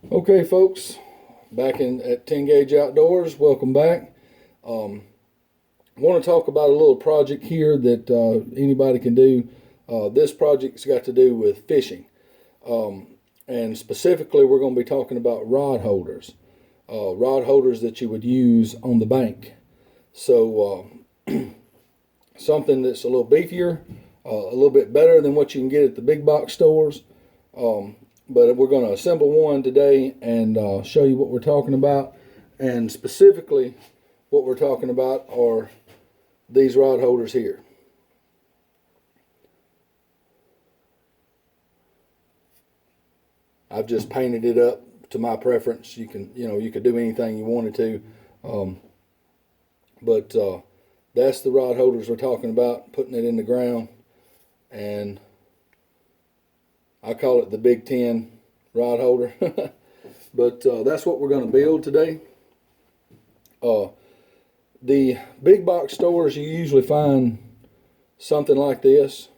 Okay, folks, back in at 10 Gauge Outdoors. Welcome back. I want to talk about a little project here that anybody can do. This project's got to do with fishing, and specifically, we're going to be talking about rod holders that you would use on the bank. So, something that's a little beefier, a little bit better than what you can get at the big box stores. But we're going to assemble one today and show you what we're talking about. And specifically, what we're talking about are these rod holders here. I've just painted it up to my preference. You could do anything you wanted to, but that's the rod holders we're talking about. Putting it in the ground, and I call it the Big 10 rod holder. But that's what we're going to build today. The big box stores, you usually find something like this.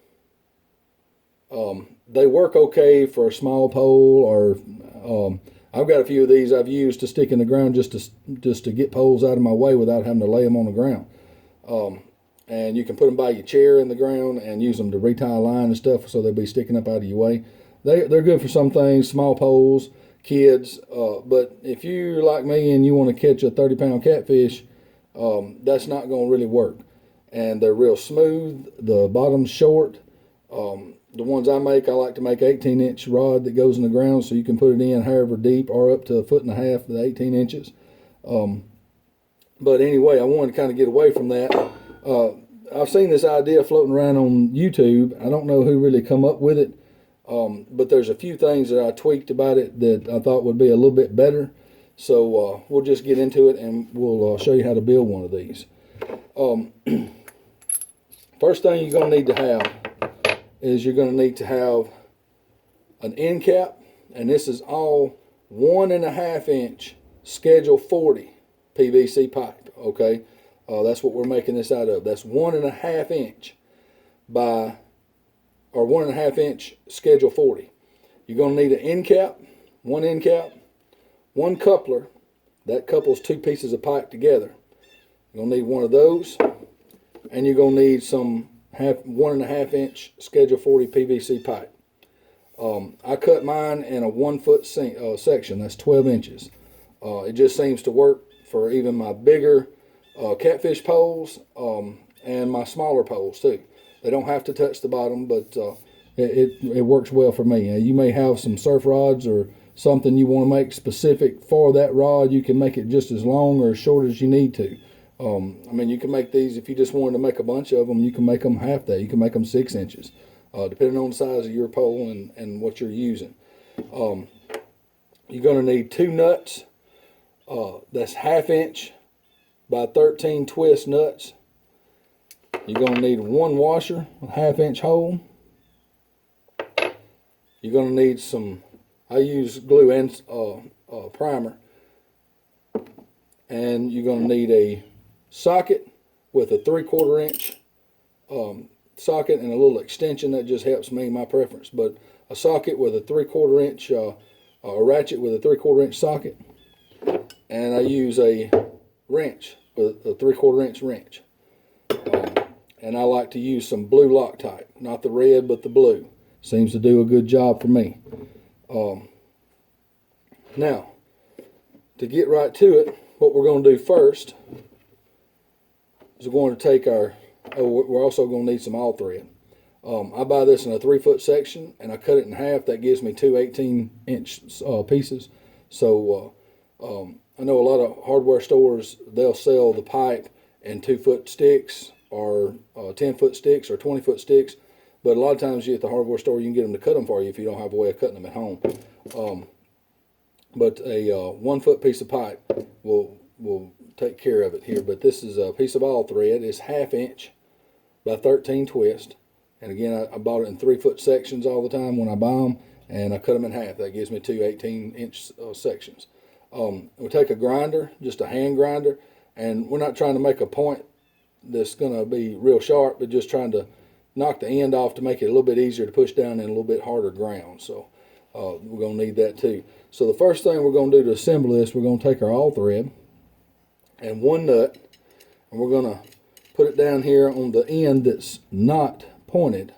They work okay for a small pole, or I've got a few of these I've used to stick in the ground just to get poles out of my way without having to lay them on the ground. And you can put them by your chair in the ground and use them to retie a line and stuff, so they'll be sticking up out of your way. They're good for some things, small poles, kids. But if you're like me and you want to catch a 30-pound catfish, that's not going to really work. And they're real smooth. The bottom's short. The ones I like to make 18-inch rod that goes in the ground, so you can put it in however deep or up to 1.5 feet, the 18 inches. But anyway, I wanted to kind of get away from that. I've seen this idea floating around on YouTube. I don't know who really come up with it, but there's a few things that I tweaked about it that I thought would be a little bit better. So we'll just get into it, and we'll show you how to build one of these. First thing you're going to need to have is you're going to need to have an end cap, and this is all 1.5 inch Schedule 40 PVC pipe. Okay, that's what we're making this out of. That's 1.5 inch by, or 1.5 inch Schedule 40. You're going to need an end cap, one coupler that couples two pieces of pipe together. You're going to need one of those, and you're going to need some 1.5 inch Schedule 40 PVC pipe. I cut mine in a 1 foot section. That's 12 inches. It just seems to work for even my bigger catfish poles and my smaller poles too. They don't have to touch the bottom, but it works well for me. You may have some surf rods or something you want to make specific for that rod. You can make it just as long or as short as you need to. I mean, you can make these, if you just wanted to make a bunch of them, you can make them half that. You can make them 6 inches, depending on the size of your pole and what you're using. You're going to need 2 nuts. That's 1/2 inch by 13 twist nuts. You're going to need 1 washer, a 1/2 inch hole. You're going to need some, I use glue and primer. And you're going to need a socket with a 3/4 inch socket and a little extension. That just helps me, my preference. But a socket with a 3/4 inch, a ratchet with a 3/4 inch socket. And I use a wrench with a 3/4 inch wrench. And I like to use some blue Loctite, not the red, but the blue. Seems to do a good job for me. Now, to get right to it, what we're going to do first is we're going to take our, we're also going to need some all thread. I buy this in a 3 foot section, and I cut it in half. That gives me two 18-inch pieces. So I know a lot of hardware stores, they'll sell the pipe in 2 foot sticks or 10 foot sticks or 20 foot sticks. But a lot of times you at the hardware store, you can get them to cut them for you if you don't have a way of cutting them at home. But a 1 foot piece of pipe will take care of it here. But this is a piece of all thread. It's 1/2 inch by 13 twist. And again, I bought it in 3 foot sections all the time when I buy them, and I cut them in half. That gives me two 18-inch sections. We'll take a grinder, just a hand grinder, and we're not trying to make a point that's going to be real sharp, but just trying to knock the end off to make it a little bit easier to push down in a little bit harder ground. So we're going to need that too. So the first thing we're going to do to assemble this, we're going to take our all thread and one nut, and we're going to put it down here on the end that's not pointed.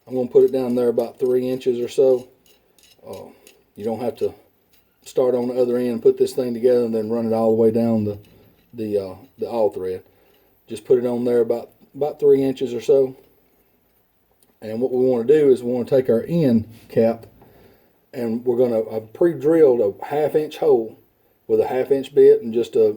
I'm going to put it down there about 3 inches or so. You don't have to start on the other end, put this thing together, and then run it all the way down the all thread. Just put it on there about 3 inches or so. And what we want to do is we want to take our end cap, and we're going to pre-drilled a 1/2 inch hole with a 1/2 inch bit and just a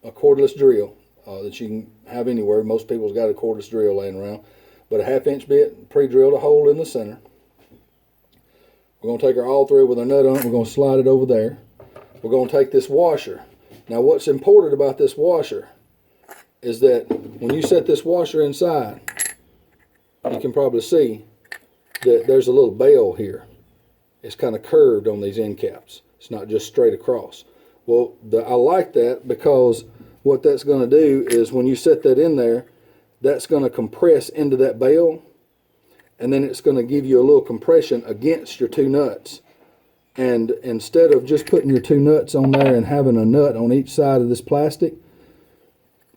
cordless drill that you can have anywhere. Most people's got a cordless drill laying around, but a 1/2 inch bit, pre-drilled a hole in the center. We're going to take our all thread with our nut on it. We're going to slide it over there. We're going to take this washer. Now, what's important about this washer is that when you set this washer inside, you can probably see that there's a little bell here. It's kind of curved on these end caps. It's not just straight across. Well, I like that because what that's going to do is when you set that in there, that's going to compress into that bell, and then it's going to give you a little compression against your two nuts. And instead of just putting your two nuts on there and having a nut on each side of this plastic,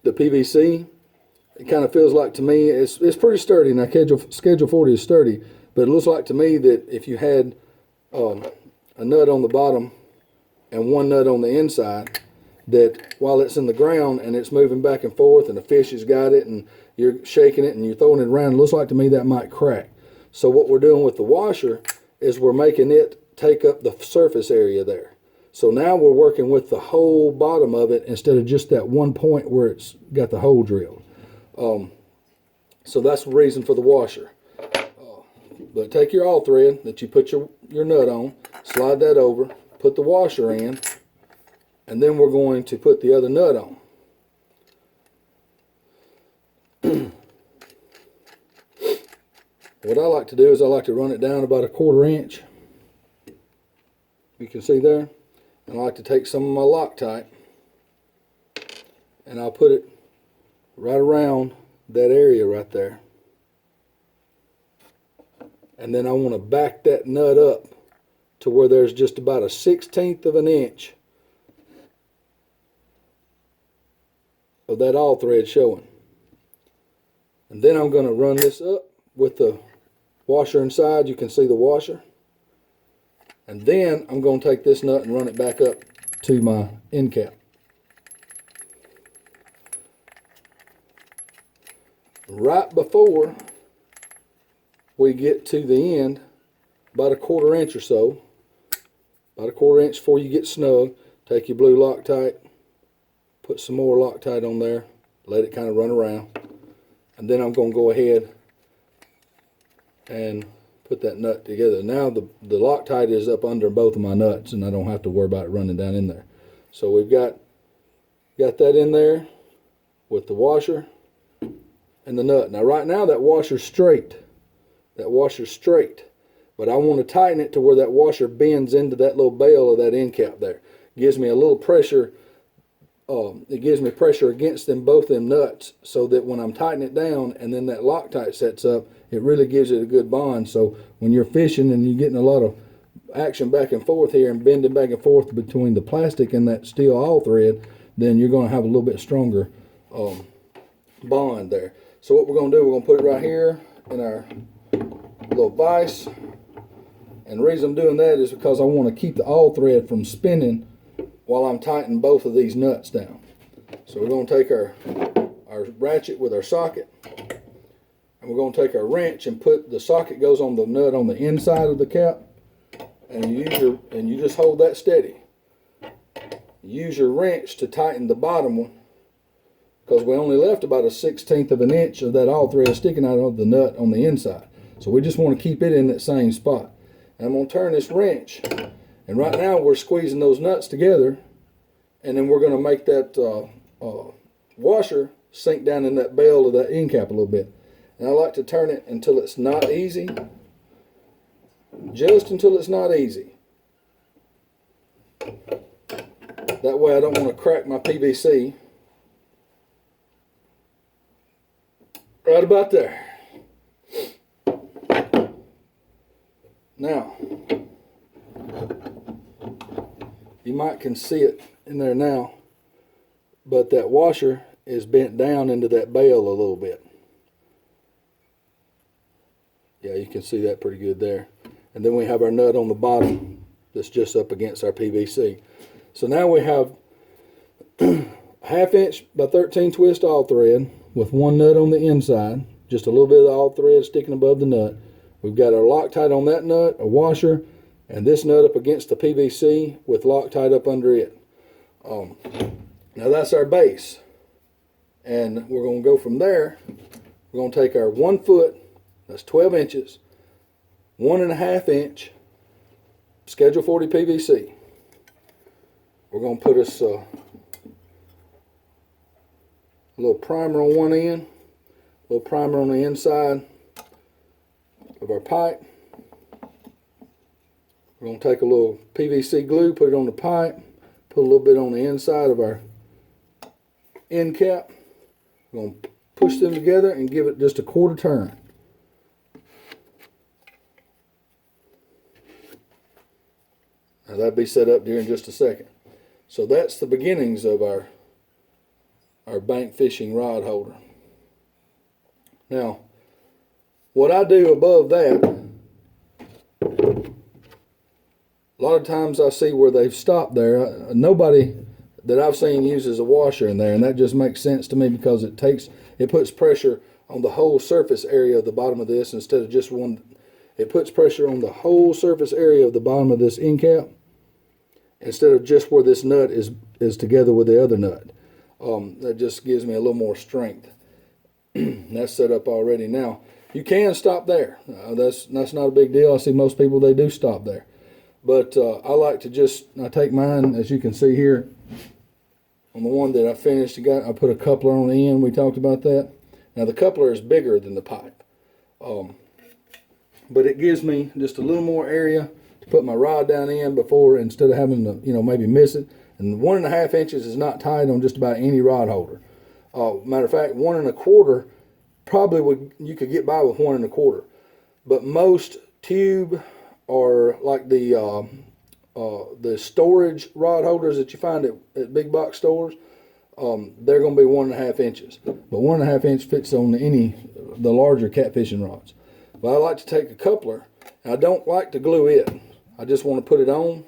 the PVC, it kind of feels like to me, it's pretty sturdy. Now, Schedule 40 is sturdy, but it looks like to me that if you had a nut on the bottom and one nut on the inside, that while it's in the ground and it's moving back and forth and the fish has got it and you're shaking it and you're throwing it around, it looks like to me that might crack. So what we're doing with the washer is we're making it take up the surface area there. So now we're working with the whole bottom of it instead of just that one point where it's got the hole drilled. So that's the reason for the washer. But take your all thread that you put your nut on, slide that over, put the washer in, and then we're going to put the other nut on. What I like to do is I like to run it down about 1/4 inch. You can see there. And I like to take some of my Loctite and I'll put it right around that area right there. And then I want to back that nut up to where there's just about a 1/16 of an inch of that all thread showing. And then I'm going to run this up with the washer inside. You can see the washer. And then I'm going to take this nut and run it back up to my end cap. Right before we get to the end, about 1/4 inch or so, about 1/4 inch before you get snug, take your blue Loctite, put some more Loctite on there, let it kind of run around, and then I'm going to go ahead and put that nut together. Now the Loctite is up under both of my nuts and I don't have to worry about it running down in there. So we've got that in there with the washer and the nut. Now right now that washer's straight. That washer's straight. But I want to tighten it to where that washer bends into that little bell of that end cap there. Gives me a little pressure. It gives me pressure against both them nuts so that when I'm tightening it down and then that Loctite sets up, it really gives it a good bond. So when you're fishing and you're getting a lot of action back and forth here and bending back and forth between the plastic and that steel all thread, then you're going to have a little bit stronger bond there. So what we're going to do, we're going to put it right here in our little vise. And the reason I'm doing that is because I want to keep the all thread from spinning while I'm tightening both of these nuts down. So we're going to take our ratchet with our socket, and we're going to take our wrench and put the socket goes on the nut on the inside of the cap, and you just hold that steady. Use your wrench to tighten the bottom one, because we only left about a 1/16 of an inch of that all thread sticking out of the nut on the inside. So we just want to keep it in that same spot. And I'm going to turn this wrench, and right now we're squeezing those nuts together, and then we're going to make that washer sink down in that bell of that end cap a little bit. And I like to turn it until it's not easy, just until it's not easy. That way I don't want to crack my PVC. Right about there. Now, you might can see it in there now, but that washer is bent down into that bail a little bit. Yeah, you can see that pretty good there. And then we have our nut on the bottom that's just up against our PVC. So now we have 1/2 inch by 13 twist all thread with one nut on the inside, just a little bit of the all thread sticking above the nut. We've got our Loctite on that nut, a washer, and this nut up against the PVC with Loctite up under it. Now that's our base. And we're going to go from there. We're going to take our 1 foot, that's 12 inches, 1.5 inch Schedule 40 PVC. We're going to put us a little primer on one end, a little primer on the inside of our pipe. We're going to take a little PVC glue, put it on the pipe, put a little bit on the inside of our end cap. We're going to push them together and give it just a 1/4 turn. Now that'll be set up here in just a second. So that's the beginnings of our bank fishing rod holder. Now, what I do above that, a lot of times I see where they've stopped there. Nobody that I've seen uses a washer in there, and that just makes sense to me because it puts pressure on the whole surface area of the bottom of this instead of just one. It puts pressure on the whole surface area of the bottom of this end cap instead of just where this nut is together with the other nut. That just gives me a little more strength. That's set up already. Now, you can stop there. That's not a big deal. I see most people, they do stop there. But I like to I take mine, as you can see here, on the one that I finished, I put a coupler on the end. We talked about that. Now the coupler is bigger than the pipe, but it gives me just a little more area to put my rod down in before, instead of having to, maybe miss it. And 1.5 inches is not tight on just about any rod holder. Matter of fact, 1 1/4 probably you could get by with 1 1/4, but most tube or like the storage rod holders that you find at big box stores, they're going to be 1.5 inches. But 1.5 inch fits on the larger catfishing rods. But I like to take a coupler, and I don't like to glue it. I just want to put it on,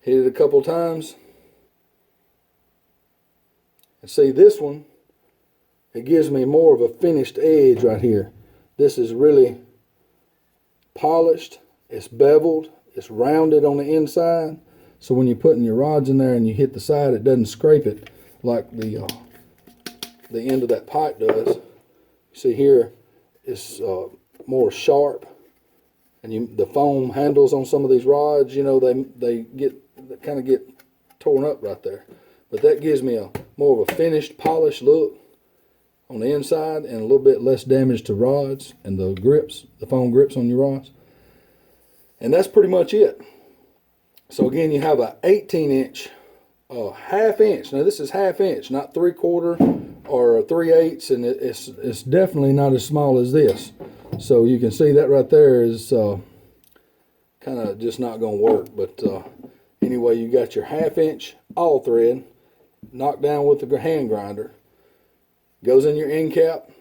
hit it a couple times, and see this one, it gives me more of a finished edge right here. This is really polished, it's beveled, it's rounded on the inside, so when you're putting your rods in there and you hit the side, it doesn't scrape it like the end of that pipe does. You see here, it's more sharp, and the foam handles on some of these rods, they kind of get torn up right there. But that gives me more of a finished, polished look on the inside, and a little bit less damage to rods and the foam grips on your rods. And that's pretty much it. So again, you have a 18 inch, 1/2 inch. Now this is 1/2 inch, not 3/4 or 3/8, and it's definitely not as small as this. So you can see that right there is kind of just not going to work. But anyway, you got your 1/2 inch all thread knocked down with the hand grinder. Goes in your end cap,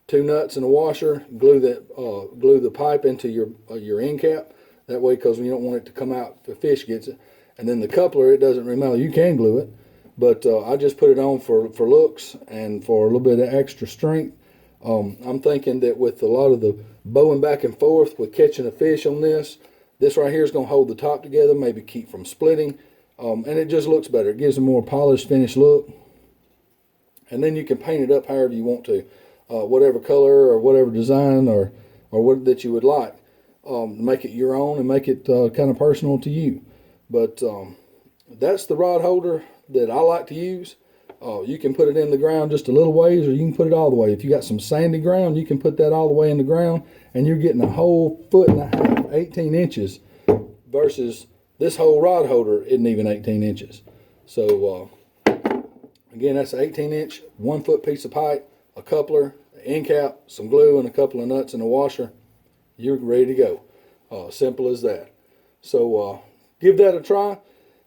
2 nuts and a washer. Glue the pipe into your end cap. That way, because you don't want it to come out if a fish gets it. And then the coupler, it doesn't really matter. You can glue it, but I just put it on for looks and for a little bit of extra strength. I'm thinking that with a lot of the bowing back and forth with catching a fish on this right here is going to hold the top together, maybe keep from splitting, and it just looks better. It gives a more polished, finished look. And then you can paint it up however you want to, whatever color or whatever design or what that you would like. Make it your own and make it kind of personal to you. But that's the rod holder that I like to use. You can put it in the ground just a little ways, or you can put it all the way. If you got some sandy ground, you can put that all the way in the ground, and you're getting a whole 1.5 feet, 18 inches, versus this whole rod holder isn't even 18 inches. So again, that's an 18 inch, 1 foot piece of pipe, a coupler, an end cap, some glue, and a couple of nuts and a washer. You're ready to go. Simple as that. So give that a try.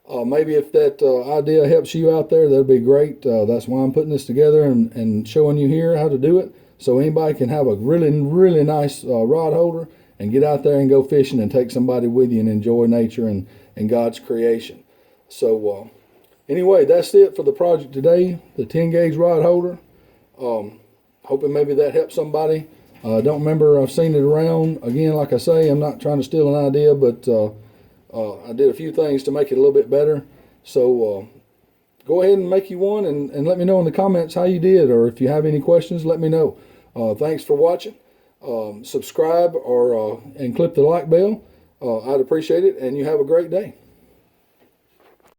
Maybe if that idea helps you out there, that'd be great. That's why I'm putting this together and showing you here how to do it, so anybody can have a really, really nice rod holder and get out there and go fishing and take somebody with you and enjoy nature and God's creation. So anyway, that's it for the project today, the 10 gauge rod holder. Hoping maybe that helps somebody. Don't remember I've seen it around. Again, like I say, I'm not trying to steal an idea, but I did a few things to make it a little bit better. So go ahead and make you one and let me know in the comments how you did, or if you have any questions, let me know. Thanks for watching. Subscribe and click the like bell. I'd appreciate it, and you have a great day.